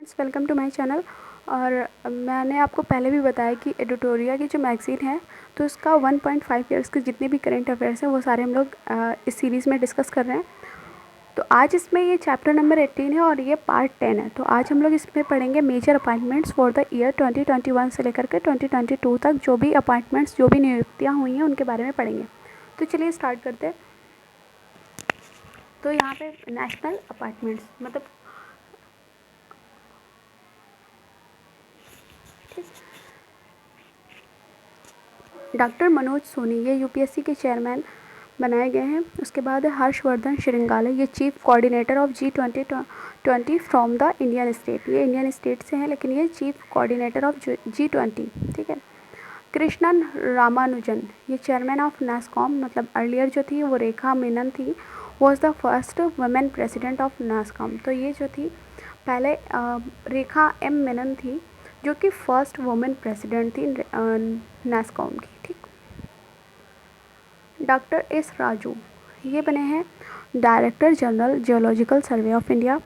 Welcome to my channel. और मैंने आपको पहले भी बताया कि एडिटोरिया की जो मैगज़ीन है तो उसका 1.5 ईयर्स के जितने भी करंट अफेयर्स हैं वो सारे हम लोग इस सीरीज़ में डिस्कस कर रहे हैं। तो आज इसमें ये चैप्टर नंबर 18 है और ये पार्ट 10 है। तो आज हम लोग इसमें पढ़ेंगे major appointments for the year 2021 से लेकर के 2022 तक जो भी अपॉइंटमेंट्स जो भी नियुक्तियाँ हुई हैं उनके बारे में पढ़ेंगे। तो चलिए स्टार्ट करते हैं। तो यहाँ पे नेशनल अपॉइंटमेंट्स मतलब डॉक्टर मनोज सोनी ये यूपीएससी के चेयरमैन बनाए गए हैं। उसके बाद है हर्षवर्धन श्रृंगाले, ये chief coordinator of G20 from the Indian state. ये इंडियन स्टेट से हैं लेकिन ये चीफ कोऑर्डिनेटर ऑफ G20, ठीक है। कृष्णन रामानुजन, ये चेयरमैन ऑफ नासकॉम, मतलब अर्लियर जो थी वो रेखा मेनन थी, was the first women president of NASSCOM. तो ये जो थी पहले रेखा एम मेनन थी जो कि फर्स्ट वुमेन प्रेसिडेंट थी नासकॉम की, ठीक। डॉक्टर एस राजू, ये बने हैं director general geological survey of India.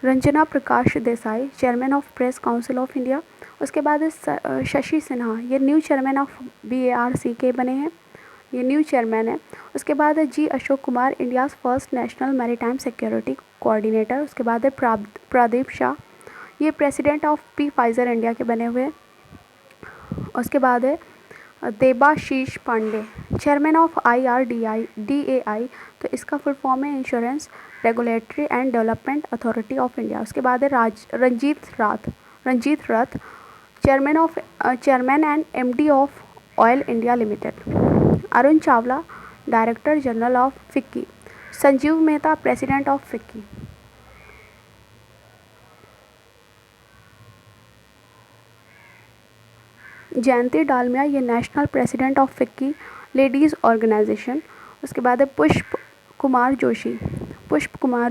Ranjana Prakash Desai, chairman of press council of India. उसके बाद शशि सिन्हा, ये न्यू चेयरमैन ऑफ BARC बने हैं, ये न्यू चेयरमैन है। उसके बाद है G Ashok Kumar, India's first national maritime security coordinator. उसके बाद है प्रदीप शाह, ये प्रेसिडेंट ऑफ फाइजर इंडिया के बने हुए। उसके बाद है Debashish Pandey, chairman of DAI, तो इसका फुल फॉर्म है insurance regulatory and development authority of India. उसके बाद है Ranjit Rath, chairman and MD of Oil India Limited. Arun Chawla, director general of FICCI. Sanjiv Mehta, president of FICCI. Jayanti Dalmia, ये national president of FICCI ladies organisation. उसके बाद है पुष्प कुमार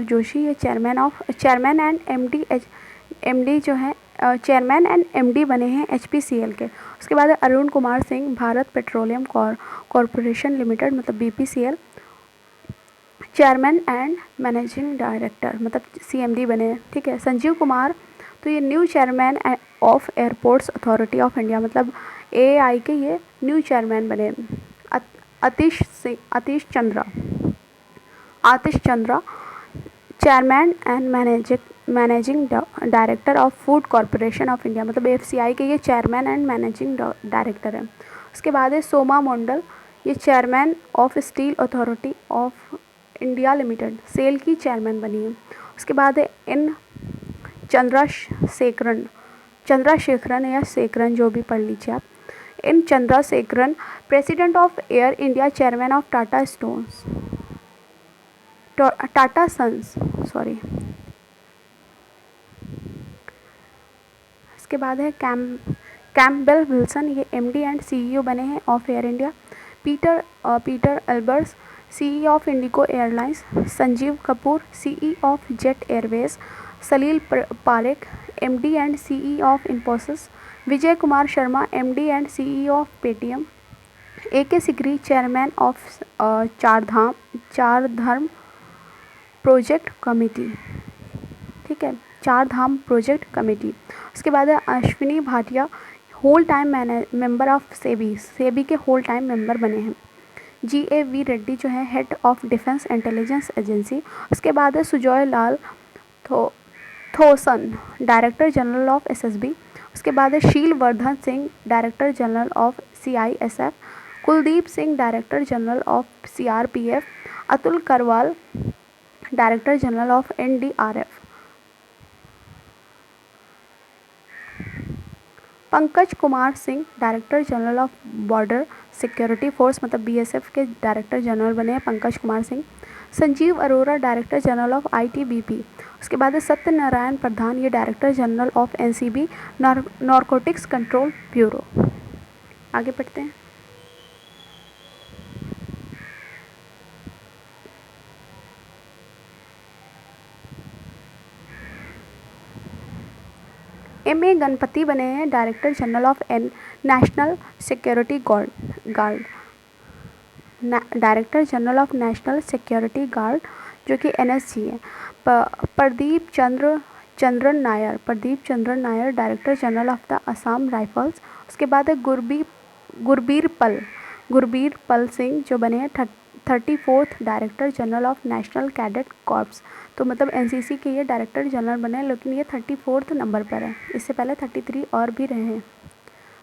जोशी, ये चेयरमैन एंड MD जो है चेयरमैन एंड MD बने हैं HPCL के। उसके बाद है Arun Kumar Singh, Bharat petroleum corporation limited मतलब BPCL, chairman and managing director मतलब CMD बने हैं, ठीक है। संजीव कुमार, तो ये new chairman of airports authority of India मतलब AAI के ये न्यू चेयरमैन बने। Atish Chandra, chairman and managing director of food corporation of India मतलब AFCI के ये चेयरमैन एंड मैनेजिंग डायरेक्टर हैं। उसके बाद है सोमा मंडल, ये chairman of Steel Authority of India Limited SAIL की चेयरमैन बनी है। उसके बाद है इन चंद्रशेखरन या शेखरन जो भी पढ़ लीजिए आप। N Chandrasekaran, president of Air India, chairman of Tata Sons. इसके बाद है कैम्पबेल विल्सन, ये MD एंड CEO बने हैं of Air India. Peter Elbers, CE of IndiGo airlines. Sanjiv Kapoor, CE of Jet Airways. Salil Parekh, MD and CE of Infosys. Vijay Kumar Sharma, MD and CE of Paytm. AK Sikri, chairman of Char Dham project committee, ठीक है, चार Dham project committee. उसके बाद है Ashwini Bhatia, whole time member of SEBI के whole time member बने हैं। GAV Reddy जो है head of defence intelligence agency. उसके बाद है सुजॉय लाल थोसन, डायरेक्टर जनरल ऑफ SSB। उसके बाद है शील Vardhan Singh, director general of CISF। Kuldeep Singh, director general of CRPF। Atul Karwal, director general of NDRF। Pankaj Kumar Singh, director general of border security force मतलब BSF के डायरेक्टर जनरल बने हैं Pankaj Kumar Singh. Sanjeev Arora, director general of ITBP। उसके बाद है सत्यनारायण प्रधान, ये director general of NCB narcotics control bureau. आगे बढ़ते हैं। MA गणपति बने हैं director general of national security guard, director general of national security guard जो कि NSG है। Pradeep Chandra Chandran Nair, Pradeep Chandran Nair director general of the Assam rifles. उसके बाद है गुरबीर पल सिंह जो बने हैं 34th director general of national cadet corps. तो मतलब एनसीसी के ये डायरेक्टर जनरल बने हैं, लेकिन ये 34th नंबर पर है, इससे पहले 33 और भी रहे हैं।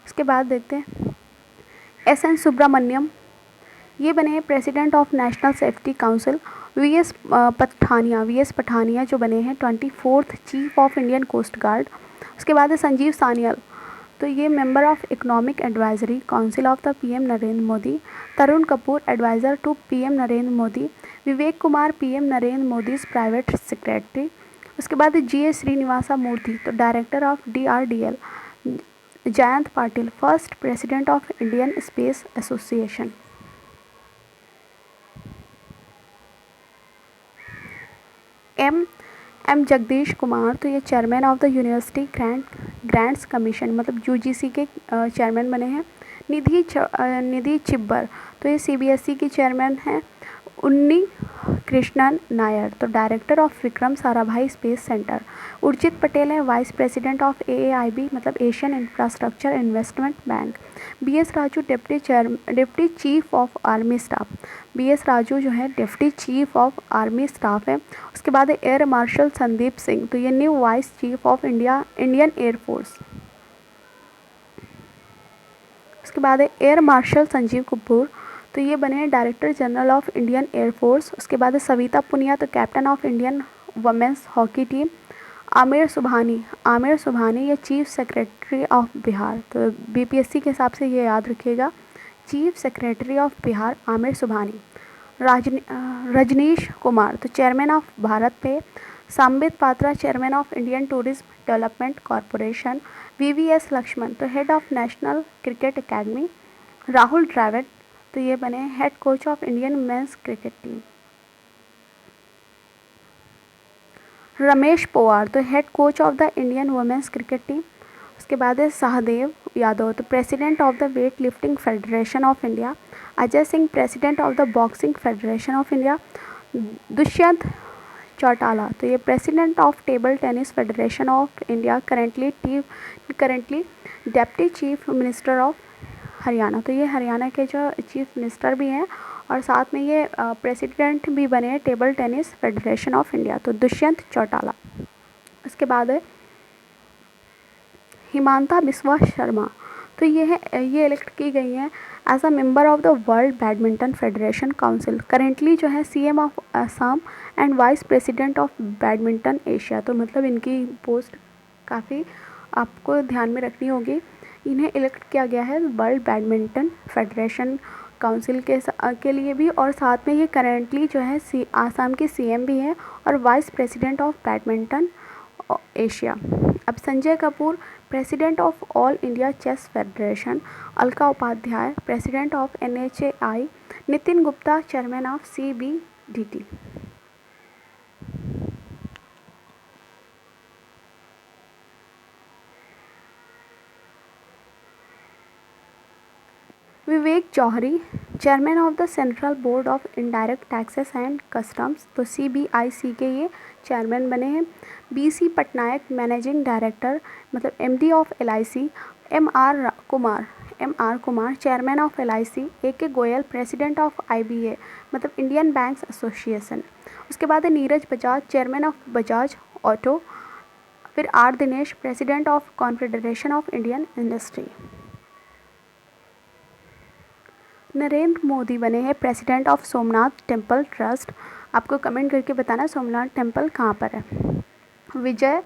उसके बाद देखते हैं एस.एन. सुब्रमण्यम, ये बने हैं president of National Safety Council. V S. Pathania जो बने हैं 24th chief of Indian Coast Guard. उसके बाद है संजीव सान्याल, तो ये member of Economic Advisory Council of the PM Narendra Modi. Tarun Kapoor adviser to PM Narendra Modi. Vivek Kumar PM Narendra Modi private secretary. उसके बाद जी.एस. श्रीनिवासा मूर्ति, तो director of DRDL। Jayant Patil first president of Indian Space Association. M Jagdish Kumar, तो ये chairman of the university grants commission, मतलब UGC के chairman बने हैं। निधि छिब्बर, तो ये सीबीएसई की चेयरमैन हैं। उन्नी कृष्णन नायर, तो director of Vikram Sarabhai space centre. Urjit Patel है वाइस प्रेसिडेंट ऑफ AAIB, मतलब Asian infrastructure investment bank. BS Raju deputy chief of army staff. BS Raju जो है deputy chief of army staff है। उसके बाद है एयर मार्शल संदीप सिंह, तो ये new vice chief of Indian Air Force. उसके बाद है एयर मार्शल संजीव कपूर, तो ये बने हैं director general of Indian Air Force. उसके बाद है सविता पुनिया, तो captain of Indian women's hockey team. Aamir Subhani ये चीफ सेक्रेटरी ऑफ बिहार, तो BPSC के हिसाब से ये याद रखिएगा, chief secretary of Bihar Aamir Subhani. Rajneesh Kumar, तो chairman of Bharat Pe. Sambit Patra chairman of Indian tourism development corporation. VVS Laxman, तो head of national cricket academy. Rahul Dravid, तो ये बने head coach of Indian men's cricket team. Ramesh Powar, तो head coach of the Indian women's cricket team. उसके बाद है सहदेव यादव, तो president of the weight lifting federation of India. Ajay Singh president of the boxing federation of India. Dushyant Chautala, तो ये president of Table Tennis Federation of India, currently deputy chief minister of Haryana, तो ये हरियाणा के जो चीफ मिनिस्टर भी हैं और साथ में ये प्रेसिडेंट भी बने हैं table Tennis Federation of India, तो दुष्यंत चौटाला। उसके बाद है हिमांता बिस्वा शर्मा, तो ये इलेक्ट की गई हैं as a member of the World Badminton Federation Council. Currently जो है CM of Assam and vice president of badminton Asia, तो मतलब इनकी पोस्ट काफ़ी आपको ध्यान में रखनी होगी। इन्हें इलेक्ट किया गया है वर्ल्ड बैडमिंटन फेडरेशन काउंसिल के लिए भी, और साथ में ये करेंटली जो है आसाम की CM भी हैं और vice president of badminton Asia. अब Sanjay Kapoor president of all India chess federation. Alka Upadhyay president of NHAI। Nitin Gupta chairman of CBDT। Vivek Johri chairman of the central board of indirect taxes and customs, तो CBIC के ये चेयरमैन बने हैं। BC पटनायक मैनेजिंग डायरेक्टर, मतलब MD of LIC। MR Kumar chairman of LIC। AK Goyal president of IBA, मतलब Indian banks association. उसके बाद है Neeraj Bajaj chairman of Bajaj auto. फिर R Dinesh president of confederation of Indian industry. Narendra Modi बने हैं president of Somnath temple trust. आपको comment करके बताना सोमनाथ टेम्पल कहाँ पर है। Vijay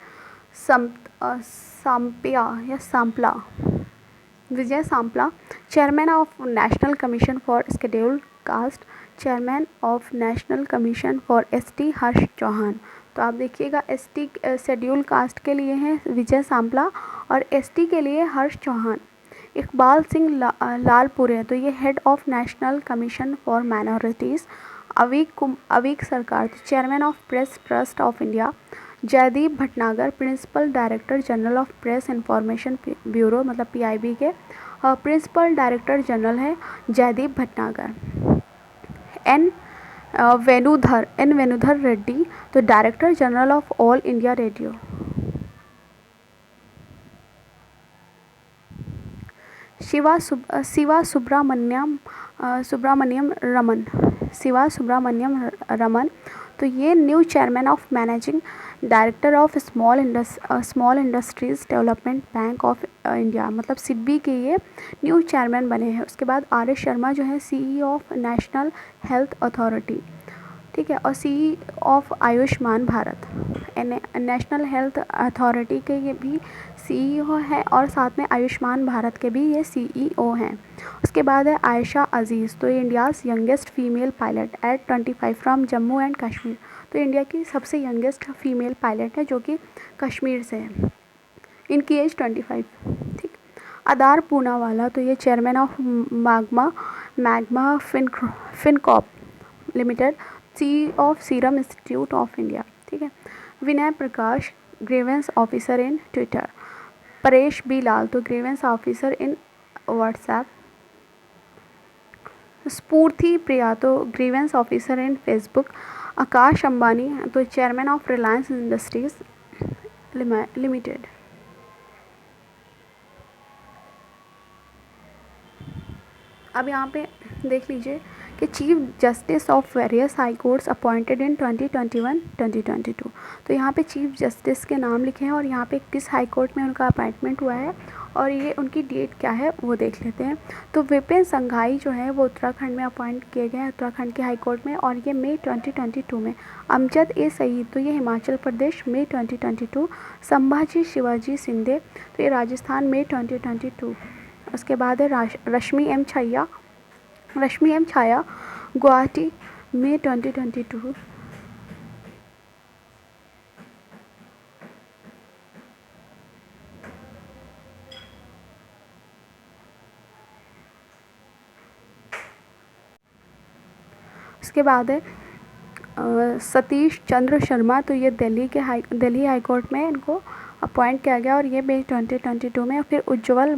Sampla chairman of national commission for scheduled caste. Chairman of national commission for ST Harsh Chauhan, तो आप देखिएगा ST शेड्यूल्ड कास्ट के लिए हैं विजय सांपला और ST के लिए हर्ष चौहान। इकबाल सिंह लालपुरे, तो ये head of national commission for minorities. Aveek Sarkar, तो chairman of press trust of India. Jaideep Bhatnagar principal director general of press information bureau, मतलब PIB के प्रिंसिपल डायरेक्टर जनरल है जयदीप भटनागर। एन वेणुधर रेड्डी, तो director general of all India radio. Shiva Subramaniam Raman, Shiva Subramaniam Raman. तो ये new chairman of managing director of small industries development bank of India, मतलब सिडबी के ये new chairman बने हैं। उसके बाद आर एस शर्मा जो है CE of National Health Authority, ठीक है, और CE of Ayushman Bharat, National Health Authority के ये भी सीईओ है और साथ में आयुष्मान भारत के भी ये सीईओ हैं। उसके बाद है आयशा अजीज़, तो ये India's youngest female pilot at 25 from Jammu and Kashmir. तो इंडिया की सबसे यंगेस्ट फीमेल पायलट है जो कि कश्मीर से है, इनकी एज 25, ठीक। अदार पूनावाला, तो ये chairman of Magma Fincorp limited, C of Serum institute of India, ठीक है। Vinay Prakash, grievance officer in Twitter. Paresh B Lal, तो grievance officer in WhatsApp. Sphurti Priya, तो grievance officer in Facebook. Akash Ambani, तो chairman of Reliance industries limited. अब यहाँ पे देख लीजिए कि chief justice of various high courts appointed in 2021-2022। तो यहाँ पे चीफ जस्टिस के नाम लिखे हैं और यहाँ पे किस हाई कोर्ट में उनका अपॉइंटमेंट हुआ है और ये उनकी डेट क्या है वो देख लेते हैं। तो विपिन संघाई जो है वो उत्तराखंड में अपॉइंट किए गए हैं, उत्तराखंड के हाई कोर्ट में, और ये मई 2022 में। अमजद ए सईद, तो ये हिमाचल प्रदेश, मई 2022। संभाजी शिवाजी सिंधे, तो ये राजस्थान, मई 2022। उसके बाद है रश्मि एम छाया, गुवाहाटी, मई 2022। उसके बाद है सतीश चंद्र शर्मा, तो ये दिल्ली हाई कोर्ट में इनको अपॉइंट किया गया और ये मई 2022 में। फिर उज्ज्वल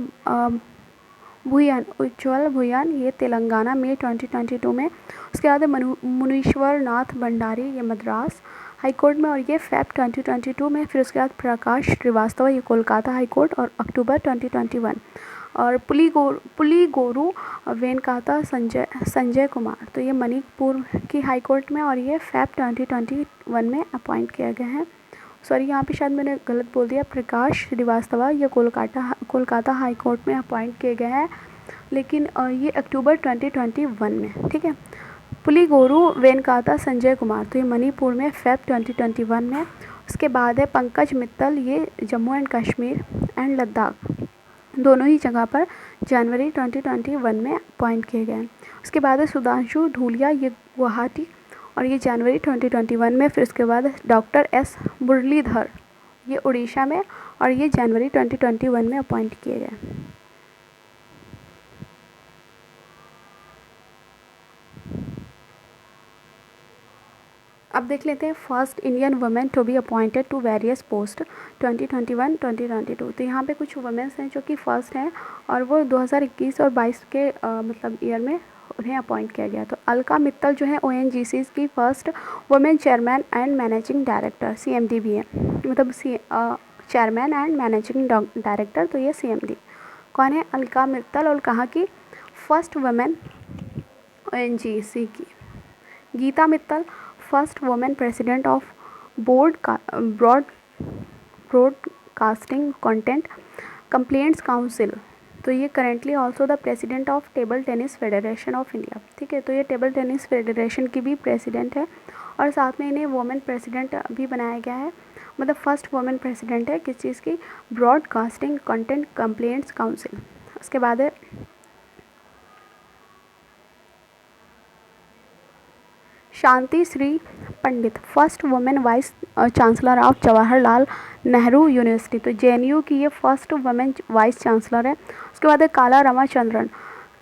भुयान, ये तेलंगाना, मई 2022 में। उसके बाद मुनीश्वर नाथ भंडारी, ये मद्रास हाई कोर्ट में, और ये फेब 2022 में। फिर उसके बाद प्रकाश श्रीवास्तव, ये कोलकाता हाई कोर्ट, और अक्टूबर 2021। और पुलीगोरू वेनकाता संजय कुमार, तो ये मणिपुर की हाई कोर्ट में, और ये फेब 2021 में अपॉइंट किए गए हैं। सॉरी, यहाँ पे शायद मैंने गलत बोल दिया, प्रकाश श्रीवास्तव ये कोलकाता हाई कोर्ट में अपॉइंट किए गए हैं, लेकिन ये अक्टूबर 2021 में, ठीक है। पुलीगोरू वेनकाता संजय कुमार, तो ये मणिपुर में, फेब 2021 में। उसके बाद है पंकज मित्तल, ये जम्मू एंड कश्मीर एंड लद्दाख, दोनों ही जगह पर जनवरी 2021 में अपॉइंट किए गए। उसके बाद है सुधांशु धूलिया, ये गुवाहाटी, और ये जनवरी 2021 में। फिर उसके बाद डॉक्टर एस मुरलीधर, ये उड़ीसा में, और ये जनवरी 2021 में अपॉइंट किए गए। अब देख लेते हैं first Indian women to be appointed to various post 2021-2022। तो यहाँ पे कुछ वुमेन्स हैं जो कि फर्स्ट हैं और वो 2021 और 22 के मतलब ईयर में उन्हें अपॉइंट किया गया। तो अलका मित्तल जो है ONGC की first women chairman and managing director, CMD भी है, मतलब चेयरमैन एंड मैनेजिंग डायरेक्टर, तो ये CMD कौन है? अलका मित्तल। और कहाँ की? फर्स्ट वुमेन ONGC की। Geeta Mittal, first women president of Broadcasting content complaints Council, तो ये currently also the president of Table Tennis Federation of India, ठीक है। तो ये टेबल टेनिस फेडरेशन की भी प्रेसिडेंट है और साथ में इन्हें वुमेन प्रेसिडेंट भी बनाया गया है, मतलब फर्स्ट वुमेन प्रेसिडेंट है किस चीज़ की? Broadcasting content complaints council. उसके बाद है Shanti Shri Pandit, first women vice chancellor of Jawaharlal Nehru university, तो JNU की ये फर्स्ट वुमेन वाइस चांसलर है। उसके बाद है काला रमाचंद्रन,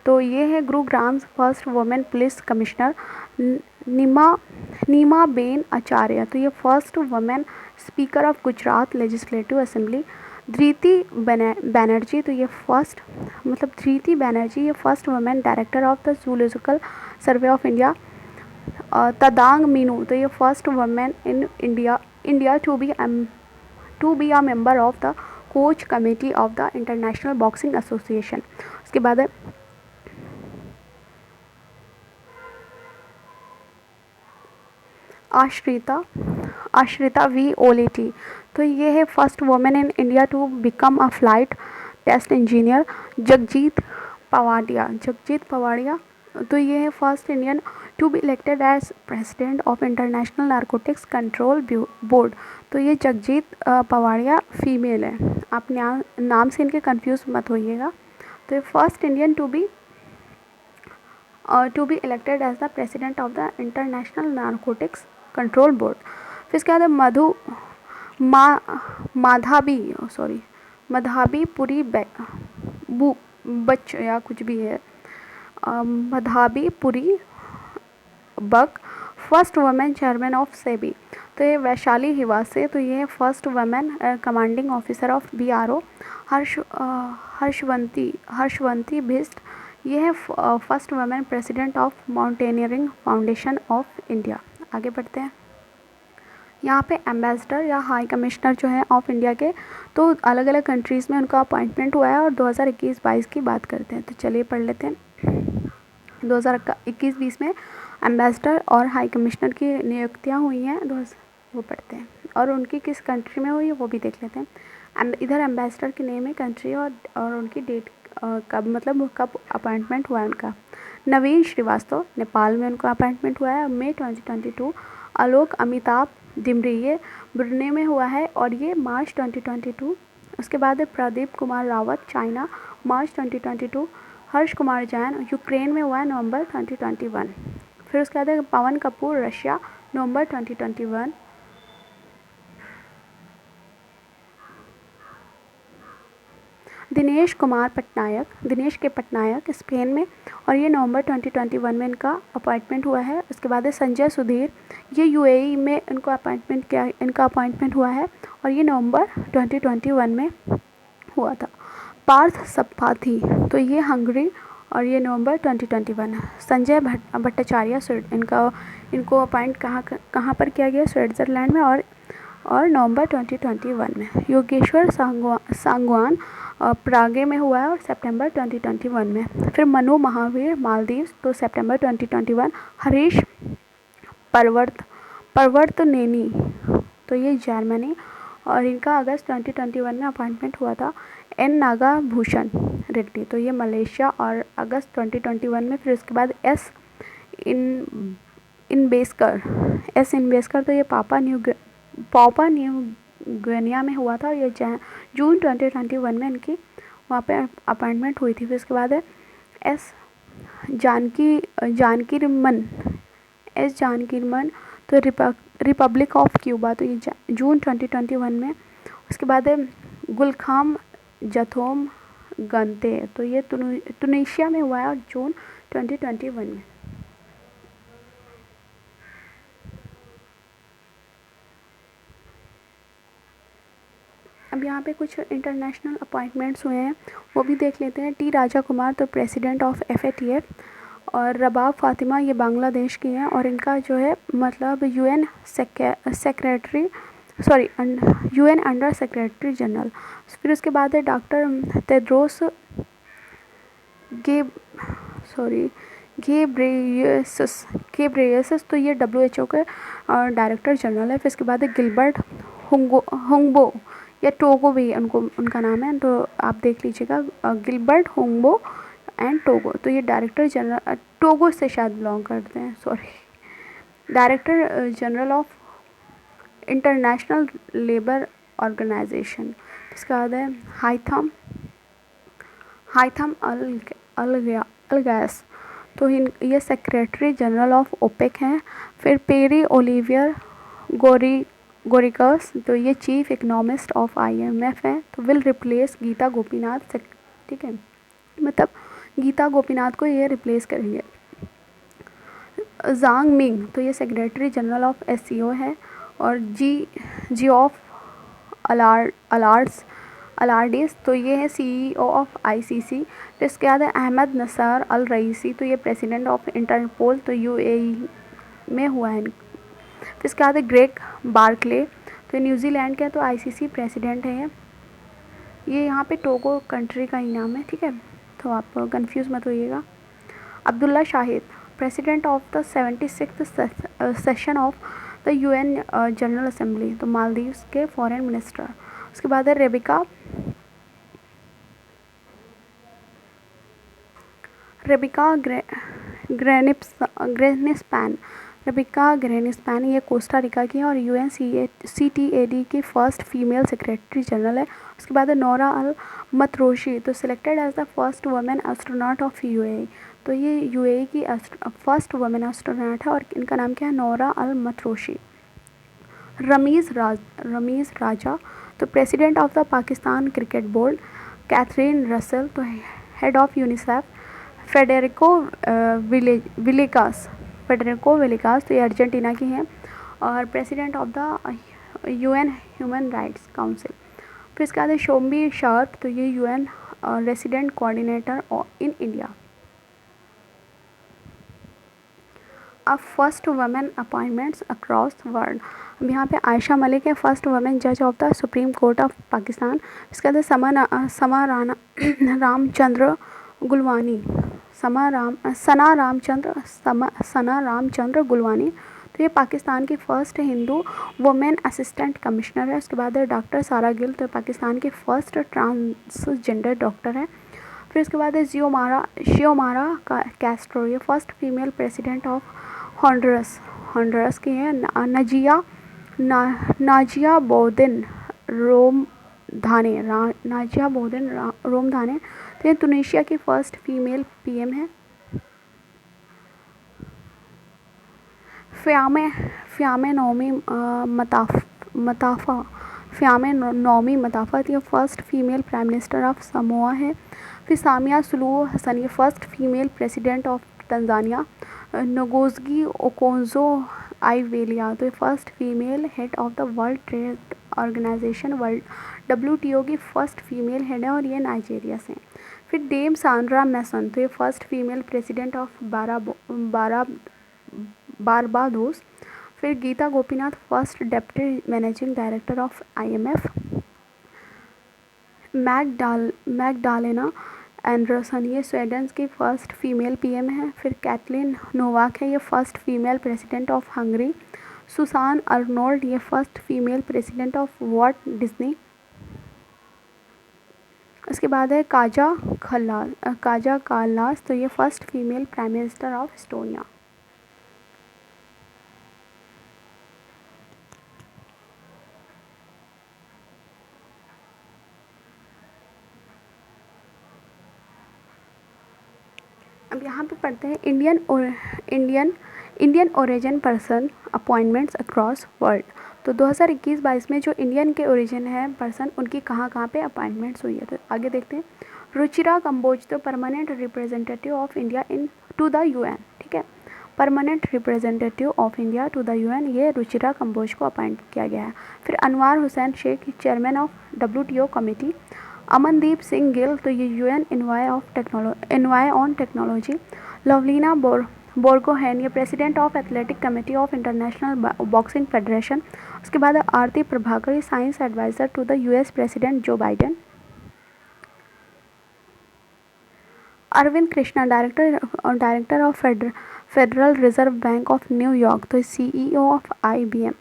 तो ये है Gurugram first women police commissioner. Nima Ben Acharya, तो ये first women speaker of Gujarat legislative assembly. Dhriti Banerjee, तो ये फर्स्ट मतलब धृति बैनर्जी ये first women director of the zoological survey of India. Tadang Minu, तो ये first women in India to be a member of the coach committee of the international boxing association. उसके बाद है Ashrita V Olety. तो ये है first women in India to become a flight test engineer. Jagjit Pavadia, तो ये है first Indian to be elected as president of international narcotics control board. तो ये जगजीत पवाड़िया फीमेल है, आप नाम से इनके कंफ्यूज मत होइएगा। तो ये first Indian to be elected as the president of the International narcotics control Board. फिर इसके बाद मधाबी पुरी बच या कुछ भी है, Madhabi Puri Buch, first women chairman of SEBI. तो ये वैशाली हिवासे, तो ये first women commanding officer of BRO. Harshwanti Bisht, ये है first women president of mountaineering foundation of India. आगे बढ़ते हैं। यहाँ पे एम्बेसडर या हाई कमिश्नर जो है ऑफ इंडिया के, तो अलग अलग कंट्रीज़ में उनका अपॉइंटमेंट हुआ है और 2021-22 की बात करते हैं। तो चलिए पढ़ लेते हैं। 2021-20 में एम्बेसडर और हाई कमिश्नर की नियुक्तियाँ हुई हैं, वो पढ़ते हैं, और उनकी किस कंट्री में हुई है वो भी देख लेते हैं। इधर एम्बेसडर की नेम है, कंट्री और उनकी डेट कब, मतलब कब अपॉइंटमेंट हुआ है उनका। नवीन श्रीवास्तव, नेपाल में उनका अपॉइंटमेंट हुआ है मई 2022। आलोक अमिताभ दिमरी, ये ब्रुनेई में हुआ है और ये मार्च 2022। उसके बाद है प्रदीप कुमार रावत, चाइना, मार्च 2022। हर्ष कुमार जैन, यूक्रेन में हुआ है नवंबर 2021। फिर उसके बाद है पवन कपूर, रशिया, नवंबर 2021। दिनेश के पटनायक, स्पेन में, और ये नवंबर 2021 में इनका अपॉइंटमेंट हुआ है। उसके बाद है संजय सुधीर, ये यूएई में इनका अपॉइंटमेंट हुआ है और ये नवंबर 2021 में हुआ था। पार्थ सपाथी, तो ये हंगरी और ये नवंबर 2021। संजय भट्टाचार्य, इनको अपॉइंट कहाँ पर किया गया, स्विट्ज़रलैंड में, और नवंबर 2021 में। योगेश्वर सांगवान प्रागे में हुआ है और सितंबर 2021 में। फिर मनु महावीर, मालदीव्स, तो सितंबर 2021। हरीश पर्वतनेनी, तो ये जर्मनी, और इनका अगस्त 2021 में अपॉइंटमेंट हुआ था। एन नागाभूषण रेड्डी, तो ये मलेशिया, और अगस्त 2021 में। फिर उसके बाद एस इनबेस्कर, तो ये पापा न्यू गिनिया में हुआ था, और ये जून 2021 में इनकी वहाँ पे अपॉइंटमेंट हुई थी। फिर उसके बाद है एस जानकीरमन, तो रिपब्लिक ऑफ क्यूबा, तो ये जून 2021 में। उसके बाद है गुलखाम जथोम गंते, तो ये टुनीशिया में हुआ है और जून 2021 में। अब यहाँ पे कुछ इंटरनेशनल अपॉइंटमेंट्स हुए हैं, वो भी देख लेते हैं। टी राजा कुमार, तो प्रेसिडेंट ऑफ FATF, और रबाब फातिमा, ये बांग्लादेश की हैं, और इनका जो है मतलब UN अंडर सेक्रेटरी जनरल। फिर उसके बाद है डॉक्टर तेड्रोस घेब्रेयेसस, तो ये WHO के डायरेक्टर जनरल है। फिर इसके बाद है गिलबर्ट हुंगबो, या टोगो भी उनका नाम है, तो आप देख लीजिएगा, गिलबर्ट हुंगबो एंड टोगो, तो ये डायरेक्टर जनरल, टोगो से शायद बिलोंग करते हैं, director general of International Labour Organization. इसके बाद है हाइथम अलगैस, तो ये सेक्रेटरी जनरल ऑफ ओपेक हैं। फिर पेरी ओलिवियर गोरिकस, तो ये चीफ इकोनॉमिस्ट ऑफ IMF हैं, तो विल रिप्लेस गीता गोपीनाथ, ठीक है, मतलब गीता गोपीनाथ को ये रिप्लेस करेंगे। जांग मिंग, तो ये सेक्रेटरी जनरल ऑफ SCO है, और जी ऑफ अलार्डिस, तो ये है CEO ऑफ ICC। तो इसके बाद है अहमद नसार अल रईसी, तो ये प्रेसिडेंट ऑफ इंटरपोल, तो UAE में हुआ है। फिर इसके बाद है ग्रेग बार्कले, तो न्यूजीलैंड के, तो ICC प्रेसिडेंट है। ये यहाँ पे टोगो कंट्री का ही नाम है, ठीक है, तो आप कंफ्यूज मत होइएगा। Abdulla Shahid, president of the 76th session of the UN general assembly, तो मालदीव्स के फॉरेन मिनिस्टर। उसके बाद है रेबिका ग्रेनिस्पैन। रेबिका ग्रेनिस्पैन ये कोस्टा रिका की है और UNCTAD की फर्स्ट फीमेल सेक्रेटरी जनरल है। उसके बाद है नोरा अल मतरोशी, तो selected as the first women astronaut of UAE, तो ये UAE की फर्स्ट वुमेन एस्ट्रोनॉट है और इनका नाम क्या है, नोरा अल मतरोशी। रमीज़ राजा, तो president of the Pakistan cricket board. Catherine Russell, तो head of UNICEF. Federico Villegas, तो ये अर्जेंटीना की हैं और president of the UN human rights council. फिर इसके बाद है शोम्बी शार्प, तो ये UN resident coordinator in India. अब first women appointments across world, अब यहाँ पे आयशा मलिक है फर्स्ट वुमेन जज of the supreme court of Pakistan. इसके बाद रामचंद्र गुलवानी, सना रामचंद्र गुलवानी, तो ये पाकिस्तान की first Hindu women assistant commissioner है। उसके बाद है डॉक्टर सारा गिल, तो पाकिस्तान की फ़र्स्ट ट्रांसजेंडर डॉक्टर है। फिर इसके बाद है शियोमारा कैस्ट्रो, ये फर्स्ट फीमेल प्रेसिडेंट ऑफ हॉन्डुरस की है। नाजिया बोदिन रोमधाने, तो ये तुनिशिया की फर्स्ट फीमेल PM है। फ़यामे नौमी मताफ़ा, ये first female prime minister of Samoa है। फिर सामिया सुलूहु हसन, ये first female president of Tanzania. Ngozi Okonjo Iweala, तो ये first female head of the world trade organisation WTO की first female head है और ये नाइजीरिया से हैं। फिर डेम सांड्रा मैसन, तो ये first female president of Barbados. फिर Geeta Gopinath first deputy managing director of IMF। Magdalena Andersson, ये स्वीडन की फ़र्स्ट फीमेल PM है। फिर कैथलीन नोवाक है, ये first female president of Hungary. Susan Arnold, ये first female president of Walt Disney. उसके बाद है काजा कालास, तो ये first female prime minister of Estonia. अब यहाँ पे पढ़ते हैं Indian origin person appointments across world, तो 2021-22 में जो इंडियन के ओरिजिन है पर्सन, उनकी कहाँ कहाँ पे अपॉइंटमेंट्स हुई है। तो आगे देखते हैं। रुचिरा कंबोज, तो permanent representative of India to the UN, ठीक है, permanent representative of India to the UN, ये रुचिरा कंबोज को अपॉइंट किया गया है। फिर Anwar Hussain Shaikh, chairman of WTO committee. Amandeep Singh Gill, तो ये UN envoy on technology. Lovlina Borgohain, ये president of athletic committee of international boxing federation. उसके बाद Aarti Prabhakar, science adviser to the US president Joe Biden. Arvind Krishna, director of federal reserve bank of New York, तो CEO of IBM।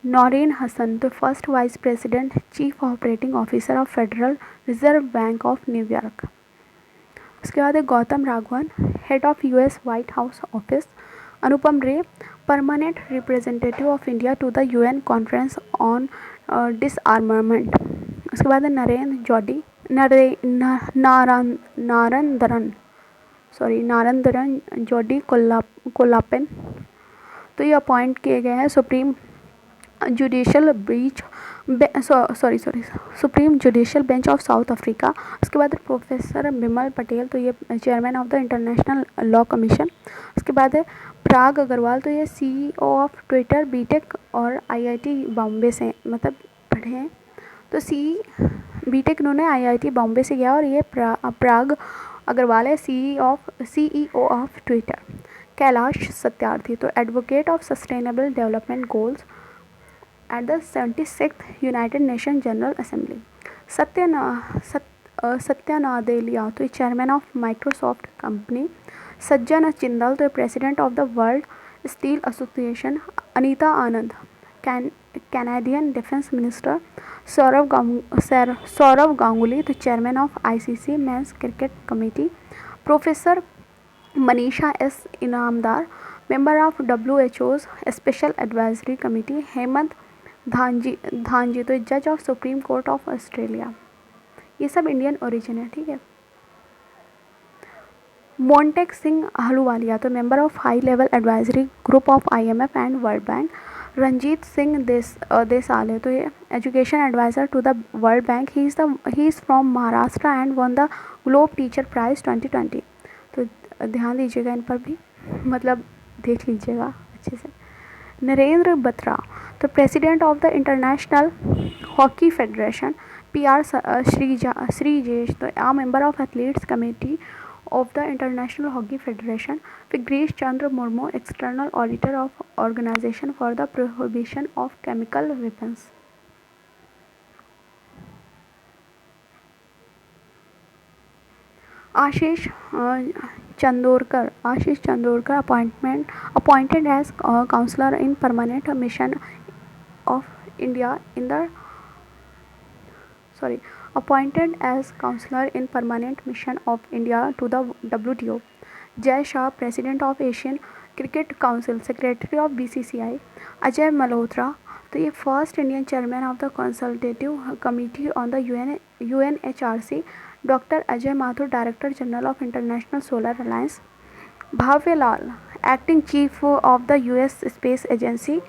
Naureen Hassan, तो first vice president chief operating officer of federal reserve bank of New York. उसके बाद है Gautam Raghavan, head of US white house office. Anupam Ray, permanent representative of India to the UN conference on disarmament. उसके बाद है नारंदरन जोडी कोल्लापेन, तो ये अपॉइंट किए गए हैं supreme judicial bench of south Africa. उसके बाद प्रोफेसर बिमल पटेल, तो ये chairman of the international law commission. उसके बाद है प्राग अग्रवाल, तो ये CEO ऑफ ट्विटर बीटेक और IIT बॉम्बे से मतलब पढ़े हैं, तो बीटेक इन्होंने IIT बॉम्बे से किया और ये प्राग अग्रवाल है CEO of Twitter. Kailash Satyarthi, तो advocate of sustainable development goals at the 76th united nation general assembly. Satya Nadella तो chairman of Microsoft company, Sajjan Jindal तो president of the world steel association, Anita Anand Canadian defence minister, Sourav Ganguly तो chairman of ICC men's cricket committee, professor Manisha S Inamdar member of WHO's special advisory committee, Hemant Dhanji तो जज of supreme court of Australia. ये सब Indian origin है, ठीक है। मोंटेक सिंह अहलूवालिया तो member of high level advisory group of IMF and World Bank, Ranjit Singh Disale तो ये education adviser to the World Bank, he is from Maharashtra and won the Globe Teacher Prize 2020। तो ध्यान दीजिएगा इन पर भी, मतलब देख लीजिएगा अच्छे से। नरेंद्र बत्रा तो president of the international hockey federation, PR Sreejesh तो a member of athletes committee of the International Hockey Federation, फिर Girish Chandra Murmu external auditor of organisation for the prohibition of chemical weapons. Ashish Chandorkar appointed as counsellor in permanent mission of India in the appointed as counselor in permanent mission of India to the WTO. Jay Shah, President of Asian Cricket Council, Secretary of BCCI. Ajay Malhotra, तो ये first Indian chairman of the consultative committee on the UNHRC. Doctor Ajay Mathur, director general of international solar alliance. Bhavya Lal, acting chief of the US space agency.